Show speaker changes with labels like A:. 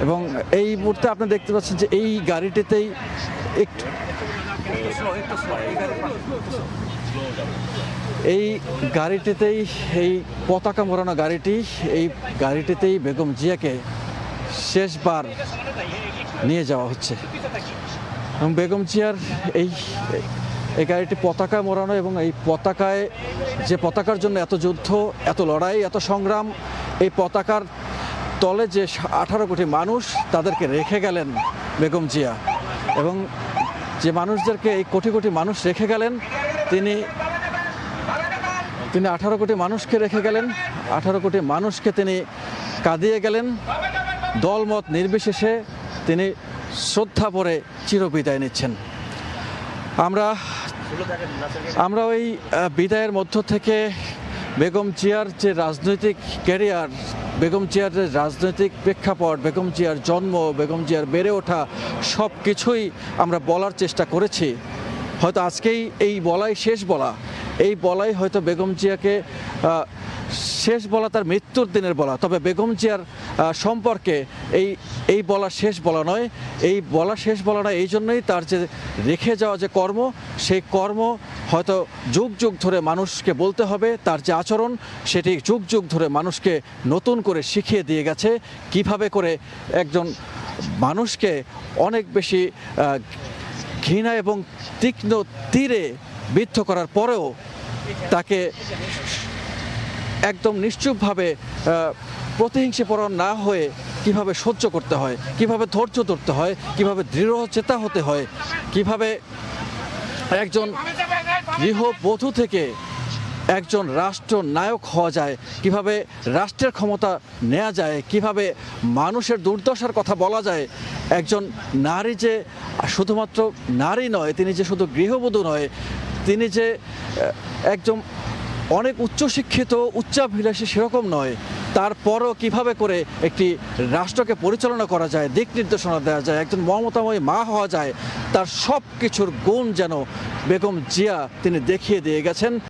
A: এবং এই মুহূর্তে আপনি দেখতে পাচ্ছেন যে এই গাড়িটিতেই একটু এই গাড়িটিতেই এই পতাকা মোড়ানো গাড়িটি এই গাড়িটিতেই বেগম জিয়াকে শেষবার নিয়ে যাওয়া হচ্ছে এবং বেগম জিয়ার এই এই গাড়িটি পতাকা মোড়ানো এবং এই পতাকায় যে পতাকার জন্য এত যুদ্ধ, এত লড়াই, এত সংগ্রাম, এই পতাকার তলে যে 18 কোটি মানুষ তাদেরকে রেখে গেলেন বেগম জিয়া এবং যে মানুষদেরকে এই কোটি কোটি মানুষ রেখে গেলেন তিনি 18 কোটি মানুষকে রেখে গেলেন, 18 কোটি মানুষকে তিনি কাঁদিয়ে গেলেন। দলমত নির্বিশেষে তিনি শ্রদ্ধা ভরে চিরবিদায় নিচ্ছেন। আমরা ওই বিদায়ের মধ্য থেকে বেগম জিয়ার যে রাজনৈতিক ক্যারিয়ার, বেগম জিয়ার যে রাজনৈতিক প্রেক্ষাপট, বেগম জিয়ার জন্ম, বেগম জিয়ার বেড়ে ওঠা, সব কিছুই আমরা বলার চেষ্টা করেছি। হয়তো আজকেই এই বলাই শেষ বলা, এই বলাই হয়তো বেগম জিয়াকে শেষ বলা, তার মৃত্যুর দিনের বলা। তবে বেগম জিয়ার সম্পর্কে এই বলা শেষ বলা নয়, এই বলা শেষ বলা নয় এই জন্যই তার যে রেখে যাওয়া যে কর্ম, সেই কর্ম হয়তো যুগ যুগ ধরে মানুষকে বলতে হবে। তার যে আচরণ সেটি যুগ যুগ ধরে মানুষকে নতুন করে শিখিয়ে দিয়ে গেছে কিভাবে করে একজন মানুষকে অনেক বেশি ঘৃণা এবং তীক্ষ্ণ তীরে বিদ্ধ করার পরেও তাকে একদম নিশ্চুপভাবে প্রতিহিংসাপরায়ণ না হয়ে কিভাবে সহ্য করতে হয়, কিভাবে ধৈর্য ধরতে হয়, কিভাবে দৃঢ়চেতা হতে হয়, কিভাবে একজন গৃহবধূ থেকে একজন রাষ্ট্রনায়ক হওয়া যায়, কিভাবে রাষ্ট্রের ক্ষমতা নেওয়া যায়, কিভাবে মানুষের দুর্দশার কথা বলা যায়। একজন নারী যে শুধুমাত্র নারী নয়, তিনি যে শুধু গৃহবধূ নয়, তিনি যে একজন অনেক উচ্চশিক্ষিত, উচ্চাভিলাষী সেরকম নয়। তারপরও কিভাবে করে একটি রাষ্ট্রকে পরিচালনা করা যায়, দিক নির্দেশনা দেওয়া যায়, একজন মমতাময়ী মা হওয়া যায়, তার সব কিছুর গুণ যেন বেগম জিয়া তিনি দেখিয়ে দিয়ে গেছেন।